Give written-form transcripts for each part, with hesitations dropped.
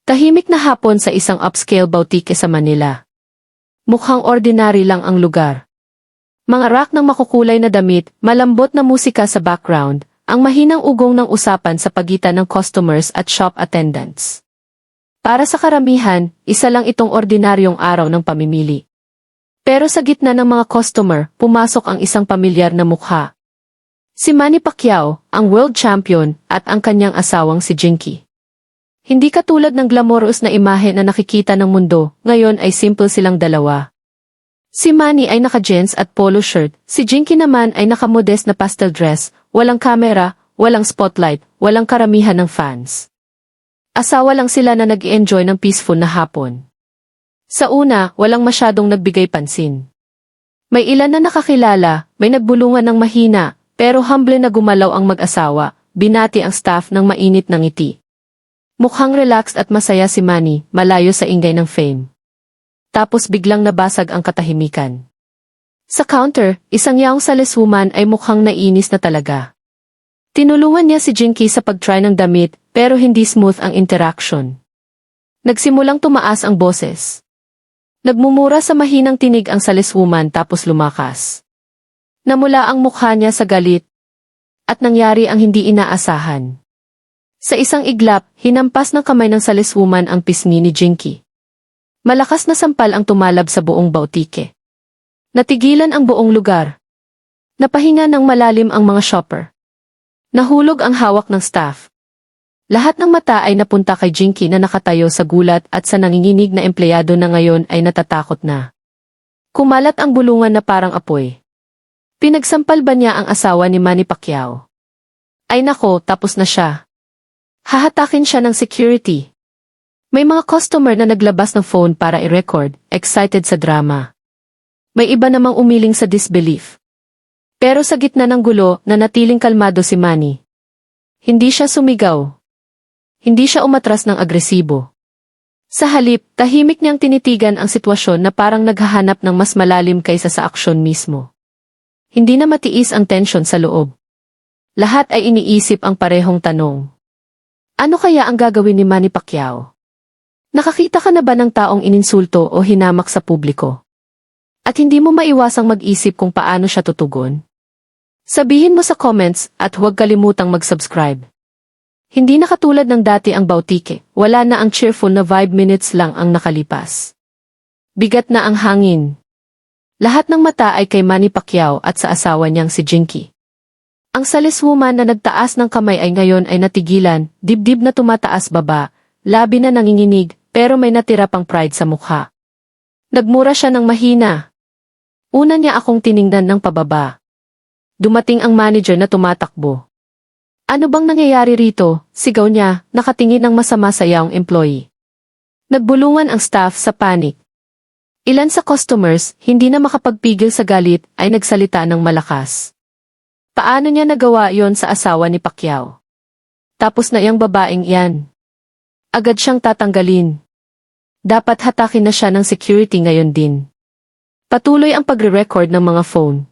Tahimik na hapon sa isang upscale boutique sa Manila. Mukhang ordinary lang ang lugar. Mga rack ng makukulay na damit, malambot na musika sa background, ang mahinang ugong ng usapan sa pagitan ng customers at shop attendants. Para sa karamihan, isa lang itong ordinaryong araw ng pamimili. Pero sa gitna ng mga customer, pumasok ang isang pamilyar na mukha. Si Manny Pacquiao, ang world champion, at ang kanyang asawang si Jinky. Hindi katulad ng glamorous na imahe na nakikita ng mundo, ngayon ay simple silang dalawa. Si Manny ay naka-jeans at polo shirt, si Jinky naman ay naka-modest na pastel dress, walang kamera, walang spotlight, walang karamihan ng fans. Asawa lang sila na nag-i-enjoy ng peaceful na hapon. Sa una, walang masyadong nagbigay pansin. May ilan na nakakilala, may nagbulungan ng mahina, pero humble na gumalaw ang mag-asawa, binati ang staff ng mainit na ngiti. Mukhang relaxed at masaya si Manny, malayo sa ingay ng fame. Tapos biglang nabasag ang katahimikan. Sa counter, isang young saleswoman ay mukhang nainis na talaga. Tinulungan niya si Jinky sa pag-try ng damit, pero hindi smooth ang interaction. Nagsimulang tumaas ang boses. Nagmumura sa mahinang tinig ang saleswoman tapos lumakas. Namula ang mukha niya sa galit. At nangyari ang hindi inaasahan. Sa isang iglap, hinampas ng kamay ng saleswoman ang pisngi ni Jinky. Malakas na sampal ang tumalab sa buong boutique. Natigilan ang buong lugar. Napahinga ng malalim ang mga shopper. Nahulog ang hawak ng staff. Lahat ng mata ay napunta kay Jinky na nakatayo sa gulat at sa nanginginig na empleyado na ngayon ay natatakot na. Kumalat ang bulungan na parang apoy. Pinagsampal ba niya ang asawa ni Manny Pacquiao? Ay nako, tapos na siya. Hahatakin siya ng security. May mga customer na naglabas ng phone para i-record, excited sa drama. May iba namang umiling sa disbelief. Pero sa gitna ng gulo, nanatiling kalmado si Manny. Hindi siya sumigaw. Hindi siya umatras ng agresibo. Sa halip, tahimik niyang tinitigan ang sitwasyon na parang naghahanap ng mas malalim kaysa sa aksyon mismo. Hindi na matiis ang tensyon sa loob. Lahat ay iniisip ang parehong tanong. Ano kaya ang gagawin ni Manny Pacquiao? Nakakita ka na ba ng taong ininsulto o hinamak sa publiko? At hindi mo maiwasang mag-isip kung paano siya tutugon? Sabihin mo sa comments at huwag kalimutang mag-subscribe. Hindi na katulad ng dati ang boutique, wala na ang cheerful na vibe, minutes lang ang nakalipas. Bigat na ang hangin. Lahat ng mata ay kay Manny Pacquiao at sa asawa niyang si Jinky. Ang saleswoman na nagtaas ng kamay ay ngayon ay natigilan, dibdib na tumataas baba, labi na nanginginig, pero may natira pang pride sa mukha. Nagmura siya ng mahina. Una niya akong tiningnan ng pababa. Dumating ang manager na tumatakbo. Ano bang nangyayari rito? Sigaw niya, nakatingin ng masama sa young employee. Nagbulungan ang staff sa panic. Ilan sa customers, hindi na makapagpigil sa galit, ay nagsalita ng malakas. Paano niya nagawa yon sa asawa ni Pacquiao? Tapos na yang babaeng yan. Agad siyang tatanggalin. Dapat hatakin na siya ng security ngayon din. Patuloy ang pagre-record ng mga phone.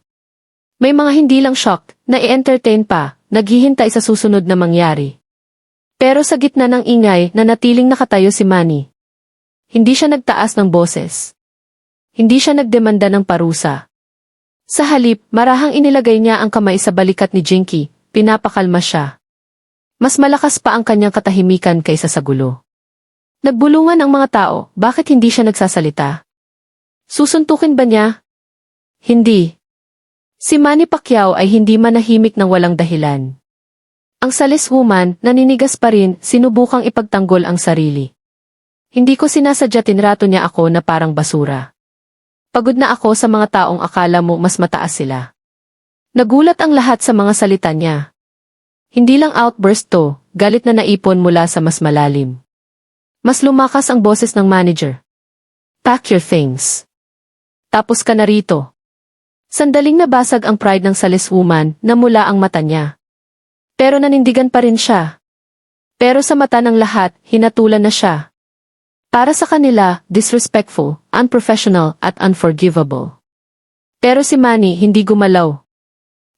May mga hindi lang shocked, na i-entertain pa, naghihintay sa susunod na mangyari. Pero sa gitna ng ingay, nanatiling nakatayo si Manny. Hindi siya nagtaas ng boses. Hindi siya nagdemanda ng parusa. Sa halip, marahang inilagay niya ang kamay sa balikat ni Jinky, pinapakalma siya. Mas malakas pa ang kanyang katahimikan kaysa sa gulo. Nagbulungan ang mga tao, bakit hindi siya nagsasalita? Susuntukin ba niya? Hindi. Si Manny Pacquiao ay hindi manahimik ng walang dahilan. Ang saleswoman, naninigas pa rin, sinubukang ipagtanggol ang sarili. Hindi ko sinasadya, tinrato niya ako na parang basura. Pagod na ako sa mga taong akala mo mas mataas sila. Nagulat ang lahat sa mga salita niya. Hindi lang outburst to, galit na naipon mula sa mas malalim. Mas lumakas ang boses ng manager. Pack your things. Tapos ka na rito. Sandaling nabasag ang pride ng saleswoman na mula ang mata niya. Pero nanindigan pa rin siya. Pero sa mata ng lahat, hinatulan na siya. Para sa kanila, disrespectful, unprofessional, at unforgivable. Pero si Manny hindi gumalaw.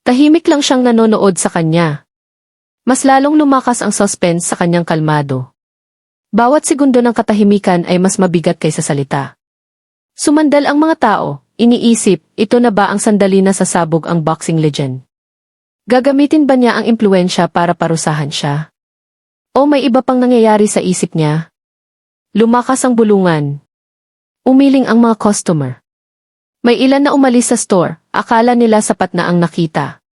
Tahimik lang siyang nanonood sa kanya. Mas lalong lumakas ang suspense sa kanyang kalmado. Bawat segundo ng katahimikan ay mas mabigat kaysa salita. Sumandal ang mga tao, iniisip, ito na ba ang sandali na sasabog ang boxing legend? Gagamitin ba niya ang impluensya para parusahan siya? O may iba pang nangyayari sa isip niya? Lumakas ang bulungan. Umiling ang mga customer. May ilan na umalis sa store, akala nila sapat na ang nakita.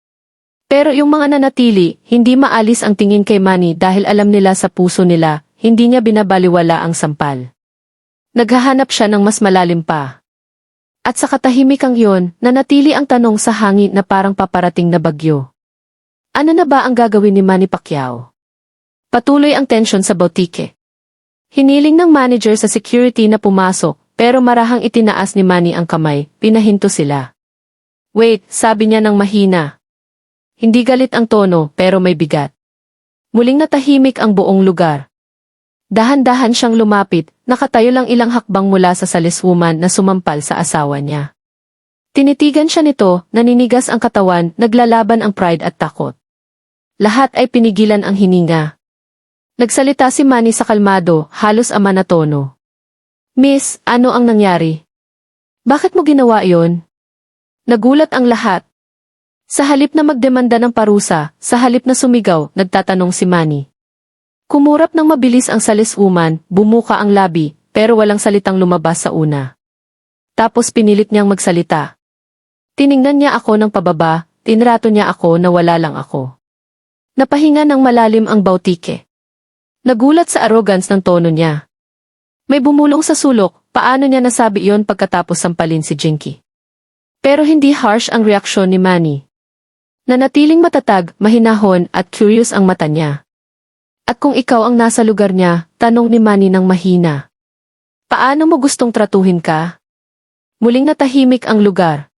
Pero yung mga nanatili, hindi maalis ang tingin kay Manny dahil alam nila sa puso nila, hindi niya binabaliwala ang sampal. Naghahanap siya ng mas malalim pa. At sa katahimikang yon, nanatili ang tanong sa hangin na parang paparating na bagyo. Ano na ba ang gagawin ni Manny Pacquiao? Patuloy ang tensyon sa boutique. Hiniling ng manager sa security na pumasok, pero marahang itinaas ni Manny ang kamay, pinahinto sila. Wait, sabi niya ng mahina. Hindi galit ang tono, pero may bigat. Muling natahimik ang buong lugar. Dahan-dahan siyang lumapit, nakatayo lang ilang hakbang mula sa saleswoman na sumampal sa asawa niya. Tinitigan siya nito, naninigas ang katawan, naglalaban ang pride at takot. Lahat ay pinigilan ang hininga. Nagsalita si Manny sa kalmado, halos ama na tono. Miss, ano ang nangyari? Bakit mo ginawa yon? Nagulat ang lahat. Sa halip na magdemanda ng parusa, sa halip na sumigaw, nagtatanong si Manny. Kumurap ng mabilis ang saleswoman, bumuka ang labi, pero walang salitang lumabas sa una. Tapos pinilit niyang magsalita. Tiningnan niya ako ng pababa, tinrato niya ako na wala lang ako. Napahinga ng malalim ang boutique. Nagulat sa arrogance ng tono niya. May bumulong sa sulok, paano niya nasabi iyon pagkatapos sampalin si Jinky. Pero hindi harsh ang reaksyon ni Manny. Nanatiling matatag, mahinahon at curious ang mata niya. At kung ikaw ang nasa lugar niya, tanong ni Manny ng mahina. Paano mo gustong tratuhin ka? Muling natahimik ang lugar.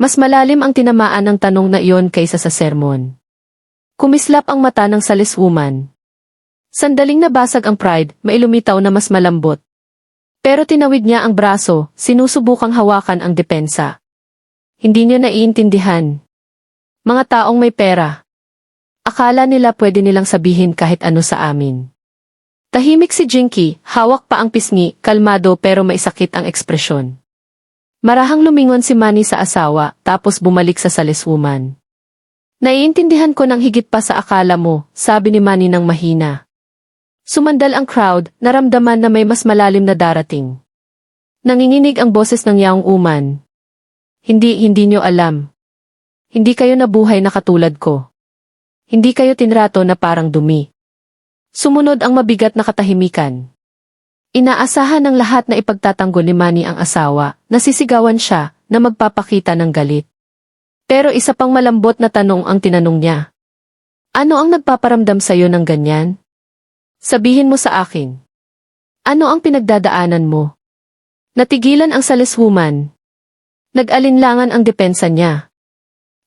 Mas malalim ang tinamaan ng tanong na iyon kaysa sa sermon. Kumislap ang mata ng saleswoman. Sandaling nabasag ang pride, may lumitaw na mas malambot. Pero tinawid niya ang braso, sinusubukang hawakan ang depensa. Hindi niya naiintindihan. Mga taong may pera. Akala nila pwede nilang sabihin kahit ano sa amin. Tahimik si Jinky, hawak pa ang pisngi, kalmado pero may sakit ang ekspresyon. Marahang lumingon si Manny sa asawa, tapos bumalik sa saleswoman. Naiintindihan ko ng higit pa sa akala mo, sabi ni Manny ng mahina. Sumandal ang crowd, naramdaman na may mas malalim na darating. Nanginginig ang boses ng yaong uman. Hindi nyo alam. Hindi kayo nabuhay na katulad ko. Hindi kayo tinrato na parang dumi. Sumunod ang mabigat na katahimikan. Inaasahan ng lahat na ipagtatanggol ni Manny ang asawa, nasisigawan siya na magpapakita ng galit. Pero isa pang malambot na tanong ang tinanong niya. Ano ang nagpaparamdam sa'yo ng ganyan? Sabihin mo sa akin. Ano ang pinagdadaanan mo? Natigilan ang saleswoman. Nag-alinlangan ang depensa niya.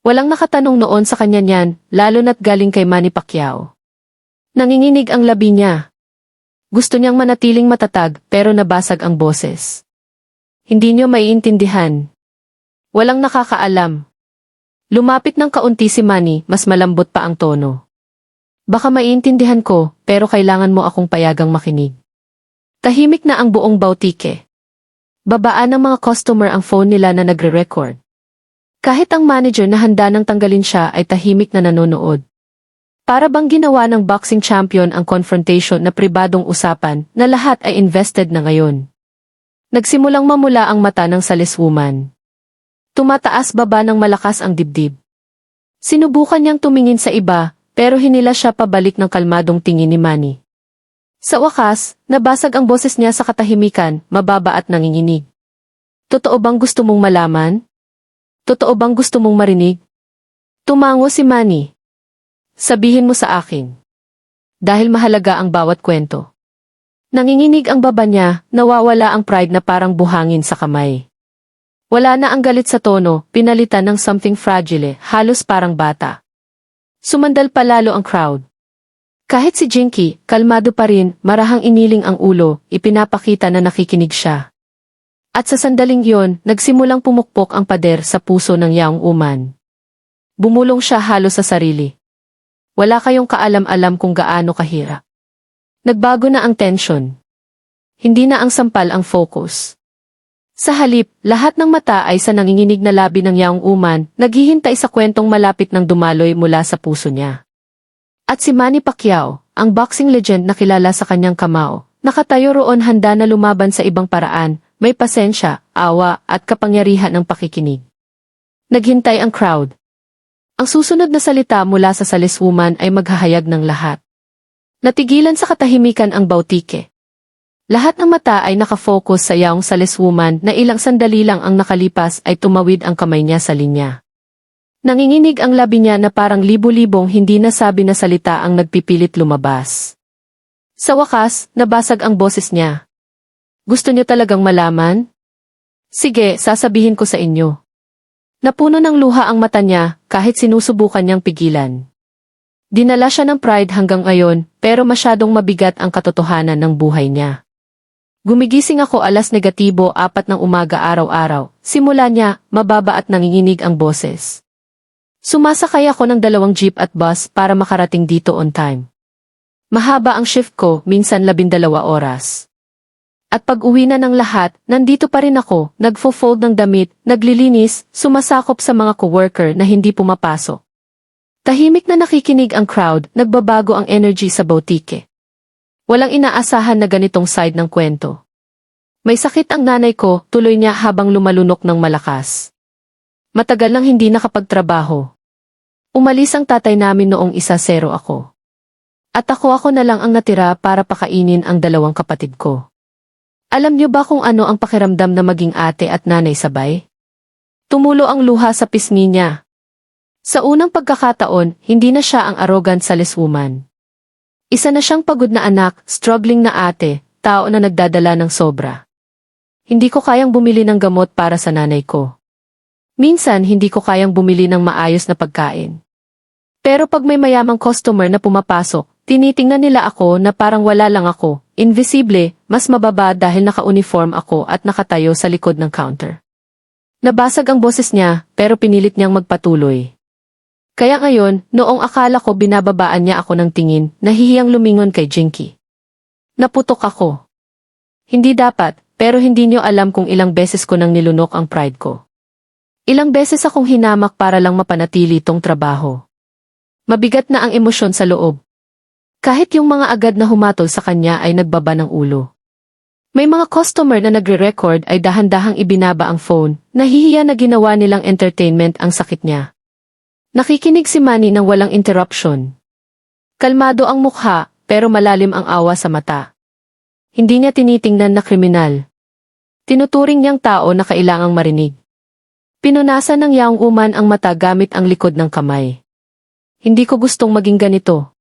Walang nakatanong noon sa kanya niyan, lalo na't galing kay Manny Pacquiao. Nanginginig ang labi niya. Gusto niyang manatiling matatag pero nabasag ang boses. Hindi niyo maiintindihan. Walang nakakaalam. Lumapit ng kaunti si Manny, mas malambot pa ang tono. Baka maiintindihan ko, pero kailangan mo akong payagang makinig. Tahimik na ang buong boutique. Babaan ng mga customer ang phone nila na nagre-record. Kahit ang manager na handa nang tanggalin siya ay tahimik na nanonood. Para bang ginawa ng boxing champion ang confrontation na pribadong usapan na lahat ay invested na ngayon. Nagsimulang mamula ang mata ng saleswoman. Tumataas baba ng malakas ang dibdib. Sinubukan niyang tumingin sa iba, pero hinila siya pabalik ng kalmadong tingin ni Manny. Sa wakas, nabasag ang boses niya sa katahimikan, mababa at nanginginig. Totoo bang gusto mong malaman? Totoo bang gusto mong marinig? Tumango si Manny. Sabihin mo sa akin. Dahil mahalaga ang bawat kwento. Nanginginig ang baba niya, nawawala ang pride na parang buhangin sa kamay. Wala na ang galit sa tono, pinalitan ng something fragile, halos parang bata. Sumandal palalo ang crowd. Kahit si Jinky, kalmado pa rin, marahang iniling ang ulo, ipinapakita na nakikinig siya. At sa sandaling yon, nagsimulang pumukpok ang pader sa puso ng yaong uman. Bumulong siya halos sa sarili. Wala kayong kaalam-alam kung gaano kahirap. Nagbago na ang tension. Hindi na ang sampal ang focus. Sa halip, lahat ng mata ay sa nanginginig na labi ng Yaong Uman, naghihintay sa kwentong malapit ng dumaloy mula sa puso niya. At si Manny Pacquiao, ang boxing legend na kilala sa kanyang kamao, nakatayo roon handa na lumaban sa ibang paraan, may pasensya, awa, at kapangyarihan ng pakikinig. Naghintay ang crowd. Ang susunod na salita mula sa saleswoman ay maghahayag ng lahat. Natigilan sa katahimikan ang bautike. Lahat ng mata ay nakafocus sa Yaong saleswoman na ilang sandali lang ang nakalipas ay tumawid ang kamay niya sa linya. Nanginginig ang labi niya na parang libo-libong hindi nasabi na salita ang nagpipilit lumabas. Sa wakas, nabasag ang boses niya. Gusto niyo talagang malaman? Sige, sasabihin ko sa inyo. Napuno ng luha ang mata niya kahit sinusubukan niyang pigilan. Dinala siya ng pride hanggang ngayon pero masyadong mabigat ang katotohanan ng buhay niya. Gumigising ako alas negatibo 4 ng umaga araw-araw, simula niya, mababa at nanginginig ang boses. Sumasakay ako ng 2 jeep at bus para makarating dito on time. Mahaba ang shift ko, minsan 12 oras. At pag uwi na ng lahat, nandito pa rin ako, nagfo-fold ng damit, naglilinis, sumasakop sa mga coworker na hindi pumapasok. Tahimik na nakikinig ang crowd, nagbabago ang energy sa boutique. Walang inaasahan na ganitong side ng kwento. May sakit ang nanay ko, tuloy niya habang lumalunok ng malakas. Matagal nang hindi nakapagtrabaho. Umalis ang tatay namin noong 1-0 ako. At ako na lang ang natira para pakainin ang 2 kapatid ko. Alam niyo ba kung ano ang pakiramdam na maging ate at nanay sabay? Tumulo ang luha sa pisngi niya. Sa unang pagkakataon, hindi na siya ang arrogant saleswoman. Isa na siyang pagod na anak, struggling na ate, tao na nagdadala ng sobra. Hindi ko kayang bumili ng gamot para sa nanay ko. Minsan hindi ko kayang bumili ng maayos na pagkain. Pero pag may mayamang customer na pumapasok, tinitingnan nila ako na parang wala lang ako, invisible, mas mababa dahil naka-uniform ako at nakatayo sa likod ng counter. Nabasag ang boses niya, pero pinilit niyang magpatuloy. Kaya ngayon, noong akala ko binababaan niya ako ng tingin, nahihiyang lumingon kay Jinky. Naputok ako. Hindi dapat, pero hindi niyo alam kung ilang beses ko nang nilunok ang pride ko. Ilang beses akong hinamak para lang mapanatili tong trabaho. Mabigat na ang emosyon sa loob. Kahit yung mga agad na humatol sa kanya ay nagbaba ng ulo. May mga customer na nagre-record ay dahan-dahang ibinaba ang phone, nahihiya na ginawa nilang entertainment ang sakit niya. Nakikinig si Manny nang walang interruption. Kalmado ang mukha, pero malalim ang awa sa mata. Hindi niya tinitingnan na kriminal. Tinuturing niyang tao na kailangang marinig. Pinunasan ng Yaong Uman ang mata gamit ang likod ng kamay. Hindi ko gustong maging ganito.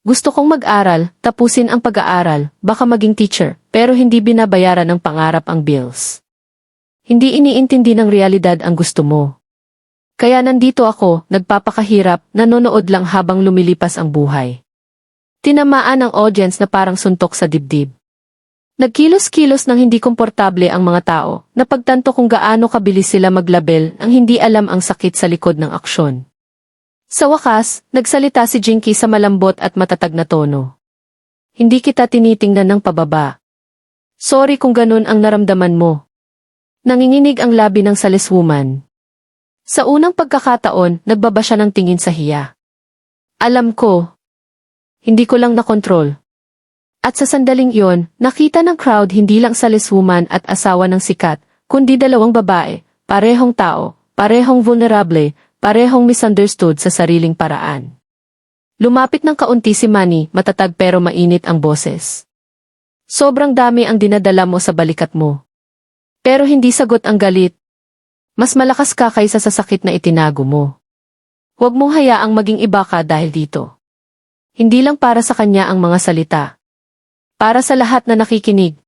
Gusto kong mag-aral, tapusin ang pag-aaral, baka maging teacher, pero hindi binabayaran ng pangarap ang bills. Hindi iniintindi ng realidad ang gusto mo. Kaya nandito ako, nagpapakahirap, nanonood lang habang lumilipas ang buhay. Tinamaan ang audience na parang suntok sa dibdib. Nagkilos-kilos ng hindi komportable ang mga tao, napagtanto kung gaano kabilis sila maglabel ang hindi alam ang sakit sa likod ng aksyon. Sa wakas, nagsalita si Jinky sa malambot at matatag na tono. Hindi kita tinitingnan ng pababa. Sorry kung ganun ang naramdaman mo. Nanginginig ang labi ng saleswoman. Sa unang pagkakataon, nagbaba siya ng tingin sa hiya. Alam ko. Hindi ko lang nakontrol. At sa sandaling iyon, nakita ng crowd hindi lang saleswoman at asawa ng sikat, kundi 2 babae, parehong tao, parehong vulnerable, parehong misunderstood sa sariling paraan. Lumapit ng kaunti si Manny, matatag pero mainit ang boses. Sobrang dami ang dinadala mo sa balikat mo. Pero hindi sagot ang galit. Mas malakas ka kaysa sa sakit na itinago mo. Huwag mong hayaang maging iba ka dahil dito. Hindi lang para sa kanya ang mga salita. Para sa lahat na nakikinig.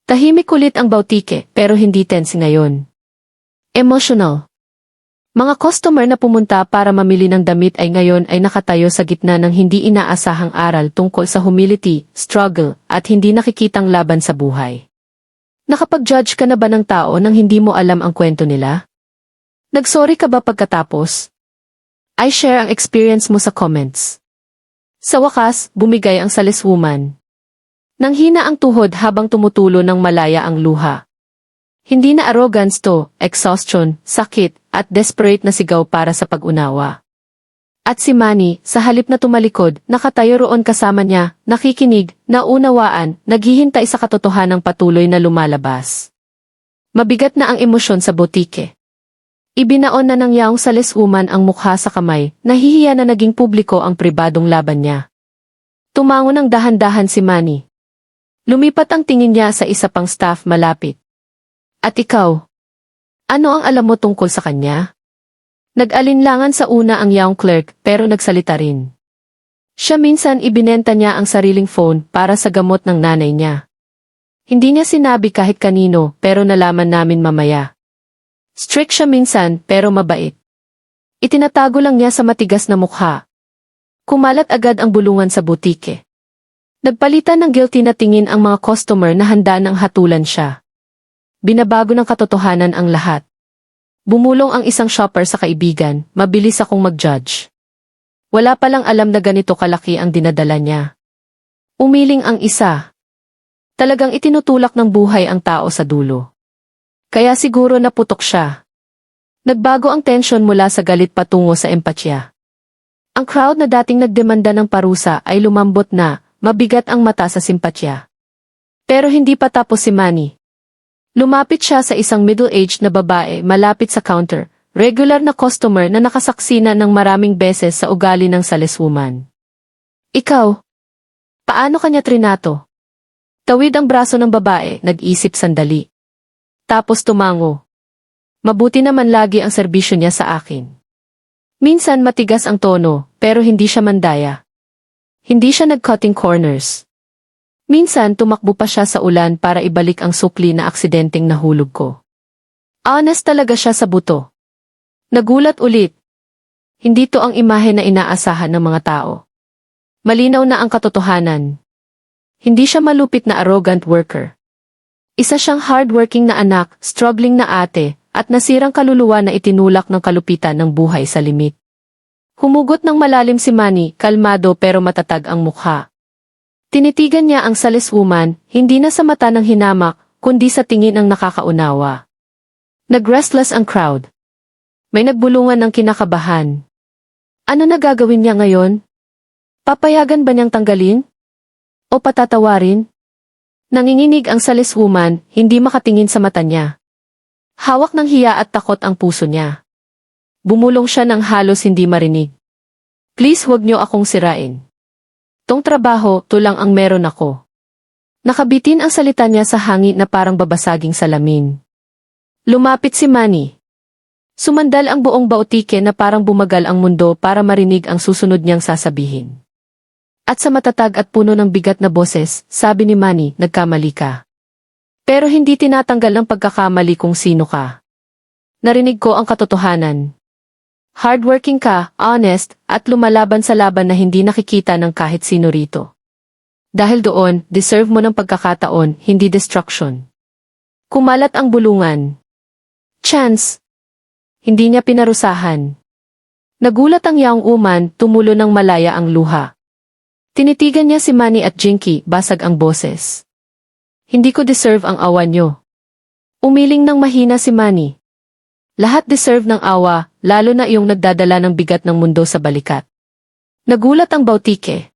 Tahimik ulit ang bautike, pero hindi tense ngayon. Emotional. Mga customer na pumunta para mamili ng damit ay ngayon ay nakatayo sa gitna ng hindi inaasahang aral tungkol sa humility, struggle, at hindi nakikitang laban sa buhay. Nakapag-judge ka na ba ng tao nang hindi mo alam ang kwento nila? Nagsorry ka ba pagkatapos? I share ang experience mo sa comments. Sa wakas, bumigay ang saleswoman. Nanghina ang tuhod habang tumutulo ng malaya ang luha. Hindi na arrogance to, exhaustion, sakit, at desperate na sigaw para sa pag-unawa. At si Manny, sa halip na tumalikod, nakatayo roon kasama niya, nakikinig, naunawaan, naghihintay sa katotohanang patuloy na lumalabas. Mabigat na ang emosyon sa botike. Ibinaon na ng yaong saleswoman ang mukha sa kamay, nahihiya na naging publiko ang pribadong laban niya. Tumango ng dahan-dahan si Manny. Lumipat ang tingin niya sa isa pang staff malapit. At ikaw? Ano ang alam mo tungkol sa kanya? Nag-alinlangan sa una ang yaong clerk pero nagsalita rin. Siya minsan ibinenta niya ang sariling phone para sa gamot ng nanay niya. Hindi niya sinabi kahit kanino pero nalaman namin mamaya. Strict siya minsan pero mabait. Itinatago lang niya sa matigas na mukha. Kumalat agad ang bulungan sa butike. Nagpalitan ng guilty na tingin ang mga customer na handa ng hatulan siya. Binabago ng katotohanan ang lahat. Bumulong ang isang shopper sa kaibigan, mabilis akong mag-judge. Wala palang alam na ganito kalaki ang dinadala niya. Umiling ang isa. Talagang itinutulak ng buhay ang tao sa dulo. Kaya siguro naputok siya. Nagbago ang tensyon mula sa galit patungo sa empatya. Ang crowd na dating nagdemanda ng parusa ay lumambot na, mabigat ang mata sa simpatya. Pero hindi pa tapos si Manny. Lumapit siya sa isang middle-aged na babae malapit sa counter, regular na customer na nakasaksi na ng maraming beses sa ugali ng saleswoman. Ikaw? Paano kanya trinato? Tawid ang braso ng babae, nag-isip sandali. Tapos tumango. Mabuti naman lagi ang serbisyo niya sa akin. Minsan matigas ang tono, pero hindi siya mandaya. Hindi siya nag-cutting corners. Minsan tumakbo pa siya sa ulan para ibalik ang sukli na aksidenteng nahulog ko. Honest talaga siya sa buto. Nagulat ulit. Hindi to ang imahe na inaasahan ng mga tao. Malinaw na ang katotohanan. Hindi siya malupit na arrogant worker. Isa siyang hardworking na anak, struggling na ate, at nasirang kaluluwa na itinulak ng kalupitan ng buhay sa limit. Humugot ng malalim si Manny, kalmado pero matatag ang mukha. Tinitigan niya ang saleswoman, hindi na sa mata ng hinamak, kundi sa tingin ng nakakaunawa. Nag-restless ang crowd. May nagbulungan ng kinakabahan. Ano na gagawin niya ngayon? Papayagan ba niyang tanggalin? O patatawarin? Nanginginig ang saleswoman, hindi makatingin sa mata niya. Hawak ng hiya at takot ang puso niya. Bumulong siya ng halos hindi marinig. Please huwag niyo akong sirain. Tong trabaho, to lang ang meron ako. Nakabitin ang salita niya sa hangin na parang babasaging salamin. Lumapit si Manny. Sumandal ang buong bautike na parang bumagal ang mundo para marinig ang susunod niyang sasabihin. At sa matatag at puno ng bigat na boses, sabi ni Manny, nagkamali ka. Pero hindi tinatanggal ng pagkakamali kung sino ka. Narinig ko ang katotohanan. Hardworking ka, honest, at lumalaban sa laban na hindi nakikita ng kahit sino rito. Dahil doon, deserve mo ng pagkakataon, hindi destruction. Kumalat ang bulungan. Chance. Hindi niya pinarusahan. Nagulat ang yaong uman, tumulo ng malaya ang luha. Tinitigan niya si Manny at Jinky, basag ang boses. Hindi ko deserve ang awa niyo. Umiling ng mahina si Manny. Lahat deserve ng awa, lalo na iyong nagdadala ng bigat ng mundo sa balikat. Nagulat ang bautike.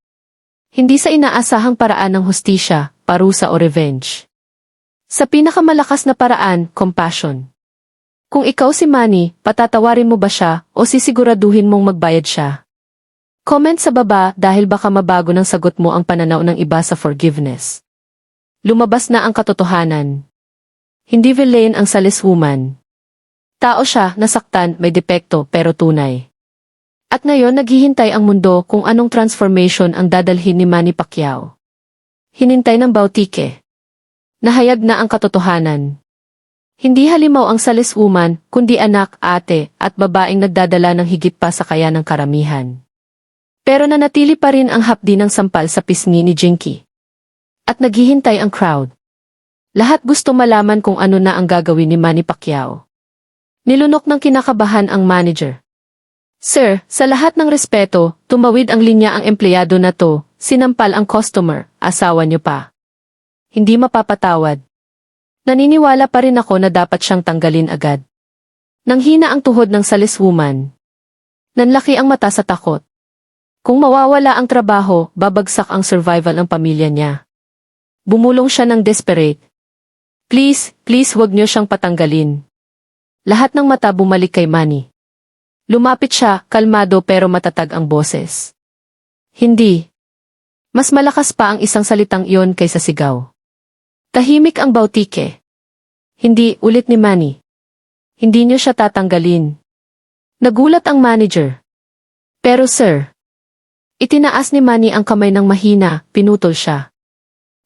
Hindi sa inaasahang paraan ng hustisya, parusa o revenge. Sa pinakamalakas na paraan, compassion. Kung ikaw si Manny, patatawarin mo ba siya o sisiguraduhin mong magbayad siya? Comment sa baba dahil baka mabago ng sagot mo ang pananaw ng iba sa forgiveness. Lumabas na ang katotohanan. Hindi villain ang saleswoman. Tao siya, nasaktan, may depekto pero tunay. At ngayon naghihintay ang mundo kung anong transformation ang dadalhin ni Manny Pacquiao. Hinintay ng bautike. Nahayag na ang katotohanan. Hindi halimaw ang saleswoman, kundi anak, ate, at babaeng nagdadala ng higit pa sa kaya ng karamihan. Pero nanatili pa rin ang hapdi ng sampal sa pisngi ni Jinky. At naghihintay ang crowd. Lahat gusto malaman kung ano na ang gagawin ni Manny Pacquiao. Nilunok ng kinakabahan ang manager. Sir, sa lahat ng respeto, tumawid ang linya ang empleyado na to, sinampal ang customer, asawa niyo pa. hindi mapapatawad. Naniniwala pa rin ako na dapat siyang tanggalin agad. Nanghina ang tuhod ng saleswoman. Nanlaki ang mata sa takot. Kung mawawala ang trabaho, babagsak ang survival ng pamilya niya. Bumulong siya ng desperate. Please, please wag niyo siyang patanggalin. Lahat ng mata bumalik kay Manny. Lumapit siya, kalmado pero matatag ang boses. Hindi. Mas malakas pa ang isang salitang iyon kaysa sigaw. Tahimik ang Bautike. Hindi, ulit ni Manny. Hindi niyo siya tatanggalin. Nagulat ang manager. Pero sir. Itinaas ni Manny ang kamay ng mahina, pinutol siya.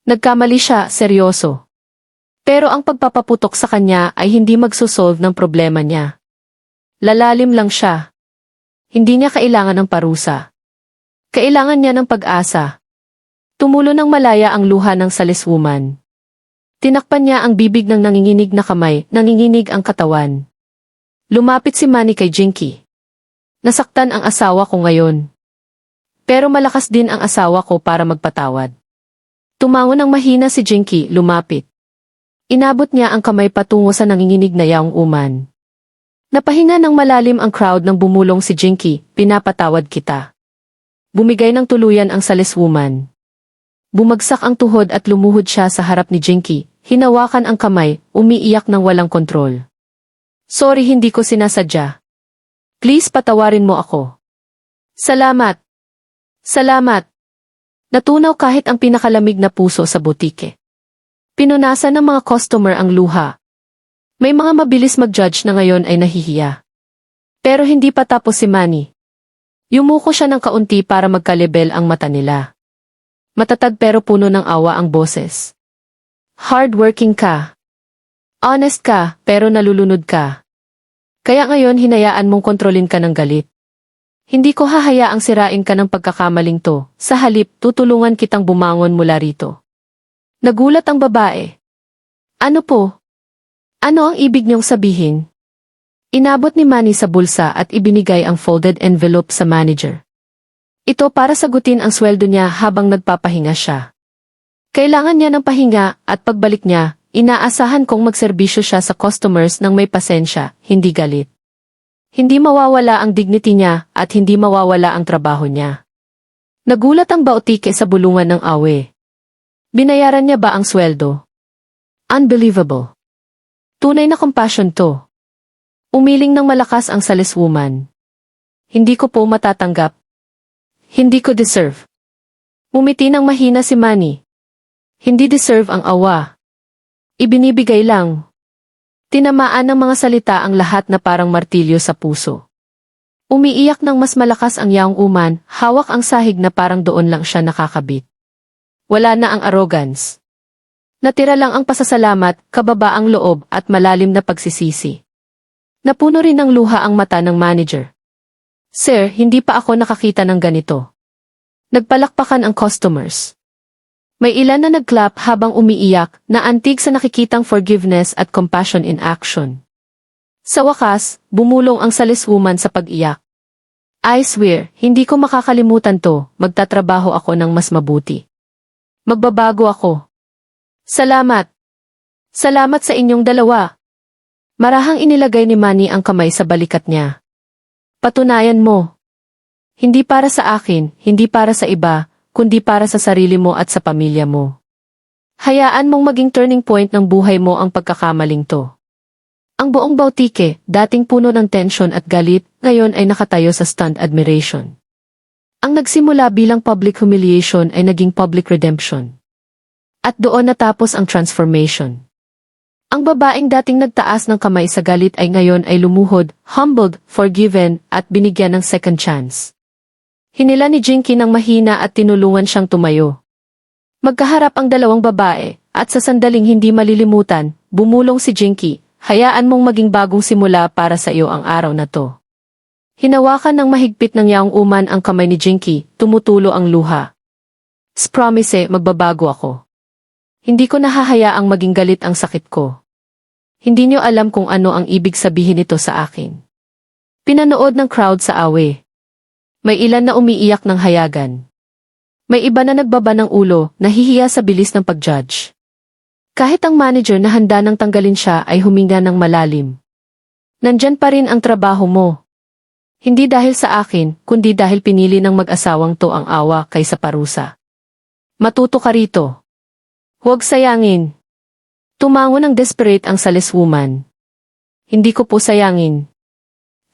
Nagkamali siya, seryoso. Pero ang pagpapaputok sa kanya ay hindi magsosolve ng problema niya. Lalalim lang siya. Hindi niya kailangan ng parusa. Kailangan niya ng pag-asa. Tumulo ng malaya ang luha ng saleswoman. Tinakpan niya ang bibig ng nanginginig na kamay, nanginginig ang katawan. Lumapit si Manny kay Jinky. Nasaktan ang asawa ko ngayon. Pero malakas din ang asawa ko para magpatawad. Tumango ng mahina si Jinky, lumapit. Inabot niya ang kamay patungo sa nanginginig na yaong uman. Napahinga ng malalim ang crowd nang bumulong si Jinky, pinapatawad kita. Bumigay ng tuluyan ang saleswoman. Bumagsak ang tuhod at lumuhod siya sa harap ni Jinky, hinawakan ang kamay, umiiyak ng walang kontrol. Sorry, hindi ko sinasadya. Please patawarin mo ako. Salamat. Salamat. Natunaw kahit ang pinakalamig na puso sa butike. Pinunasan ng mga customer ang luha. May mga mabilis mag-judge na ngayon ay nahihiya. Pero hindi pa tapos si Manny. Yumuko siya ng kaunti para magkalibel ang mata nila. Matatag pero puno ng awa ang boses. Hardworking ka. Honest ka, pero nalulunod ka. Kaya ngayon hinayaan mong kontrolin ka ng galit. Hindi ko hahayaang sirain ka ng pagkakamaling to, sa halip tutulungan kitang bumangon mula rito. Nagulat ang babae. Ano po? Ano ang ibig niyong sabihin? Inabot ni Manny sa bulsa at ibinigay ang folded envelope sa manager. Ito para sagutin ang sweldo niya habang nagpapahinga siya. Kailangan niya ng pahinga at pagbalik niya, inaasahan kong magserbisyo siya sa customers ng may pasensya, hindi galit. Hindi mawawala ang dignity niya at hindi mawawala ang trabaho niya. Nagulat ang Bautike sa bulungan ng awe. Binayaran niya ba ang sweldo? Unbelievable. Tunay na compassion to. Umiling ng malakas ang saleswoman. Hindi ko po matatanggap. Hindi ko deserve. Umiti ng mahina si Manny. Hindi deserve ang awa. Ibinibigay lang. Tinamaan ng mga salita ang lahat na parang martilyo sa puso. Umiiyak ng mas malakas ang yaong uman, hawak ang sahig na parang doon lang siya nakakabit. Wala na ang arrogance. Natira lang ang pasasalamat, kababaang loob at malalim na pagsisisi. Napuno rin ng luha ang mata ng manager. Sir, hindi pa ako nakakita ng ganito. Nagpalakpakan ang customers. May ilan na nagclap habang umiiyak na antig sa nakikitang forgiveness at compassion in action. Sa wakas, bumulong ang saleswoman sa pag-iyak. I swear, hindi ko makakalimutan to, magtatrabaho ako ng mas mabuti. Magbabago ako. Salamat. Salamat sa inyong dalawa. Marahang inilagay ni Manny ang kamay sa balikat niya. Patunayan mo. Hindi para sa akin, hindi para sa iba, kundi para sa sarili mo at sa pamilya mo. Hayaan mong maging turning point ng buhay mo ang pagkakamaling to. Ang buong Bautike, dating puno ng tensyon at galit, ngayon ay nakatayo sa stunned admiration. Ang nagsimula bilang public humiliation ay naging public redemption. At doon natapos ang transformation. Ang babaeng dating nagtaas ng kamay sa galit ay ngayon ay lumuhod, humbled, forgiven, at binigyan ng second chance. Hinila ni Jinky ng mahina at tinulungan siyang tumayo. Magkaharap ang dalawang babae, at sa sandaling hindi malilimutan, bumulong si Jinky, hayaan mong maging bagong simula para sa iyo ang araw na to. Hinawakan ng mahigpit ng yaong uman ang kamay ni Jinky, tumutulo ang luha. Promise, magbabago ako. Hindi ko nahahayaang maging galit ang sakit ko. Hindi niyo alam kung ano ang ibig sabihin nito sa akin. Pinanood ng crowd sa awe. May ilan na umiiyak ng hayagan. May iba na nagbaba ng ulo, nahihiya sa bilis ng pag-judge. Kahit ang manager na handa nang tanggalin siya ay huminga ng malalim. Nandyan pa rin ang trabaho mo. Hindi dahil sa akin, kundi dahil pinili ng mag-asawang to ang awa kaysa parusa. Matuto ka rito. Huwag sayangin. Tumango ng desperate ang saleswoman. Hindi ko po sayangin.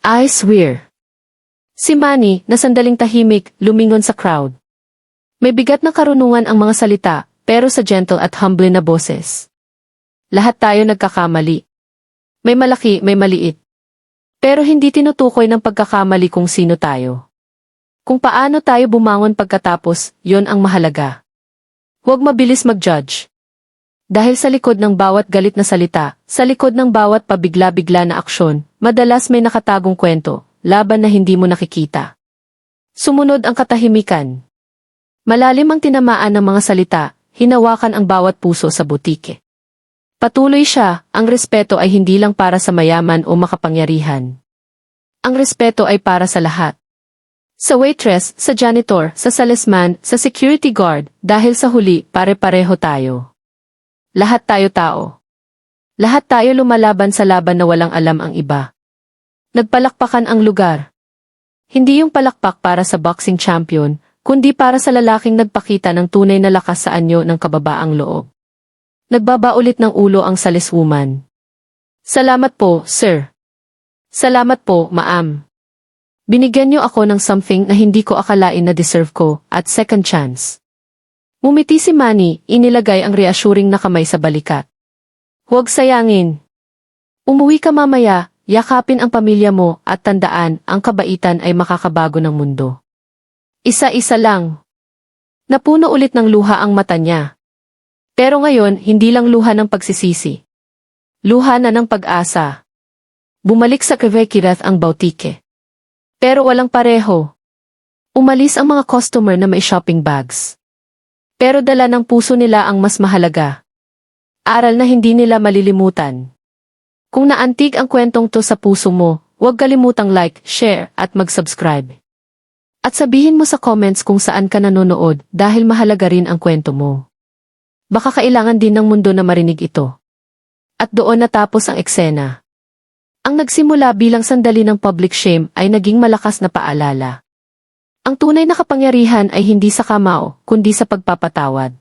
I swear. Si Manny, na sandaling tahimik, lumingon sa crowd. May bigat na karunungan ang mga salita, pero sa gentle at humble na boses. Lahat tayo nagkakamali. May malaki, may maliit. Pero hindi tinutukoy ng pagkakamali kung sino tayo. Kung paano tayo bumangon pagkatapos, yon ang mahalaga. Huwag mabilis mag-judge. Dahil sa likod ng bawat galit na salita, sa likod ng bawat pabigla-bigla na aksyon, madalas may nakatagong kwento, laban na hindi mo nakikita. Sumunod ang katahimikan. Malalim ang tinamaan ng mga salita, hinawakan ang bawat puso sa butike. Patuloy siya, ang respeto ay hindi lang para sa mayaman o makapangyarihan. Ang respeto ay para sa lahat. Sa waitress, sa janitor, sa salesman, sa security guard, dahil sa huli, pare-pareho tayo. Lahat tayo tao. Lahat tayo lumalaban sa laban na walang alam ang iba. Nagpalakpakan ang lugar. Hindi yung palakpak para sa boxing champion, kundi para sa lalaking nagpakita ng tunay na lakas sa anyo ng kababaang loob. Nagbabaulit ng ulo ang saleswoman. Salamat po, sir. Salamat po, ma'am. Binigyan niyo ako ng something na hindi ko akalain na deserve ko, at second chance. Ngumiti si Manny, inilagay ang reassuring na kamay sa balikat. Huwag sayangin. Umuwi ka mamaya, yakapin ang pamilya mo, at tandaan, ang kabaitan ay makakabago ng mundo. Isa-isa lang. Napuno ulit ng luha ang mata niya. Pero ngayon, hindi lang luha ng pagsisisi. Luha na ng pag-asa. Bumalik sa Kvekirat ang bautike. Pero walang pareho. Umalis ang mga customer na may shopping bags. Pero dala ng puso nila ang mas mahalaga. Aral na hindi nila malilimutan. Kung naantig ang kwentong to sa puso mo, huwag kalimutang like, share, at mag-subscribe. At sabihin mo sa comments kung saan ka nanonood dahil mahalaga rin ang kwento mo. Baka kailangan din ng mundo na marinig ito. At doon natapos ang eksena. Ang nagsimula bilang sandali ng public shame ay naging malakas na paalala. Ang tunay na kapangyarihan ay hindi sa kamao, kundi sa pagpapatawad.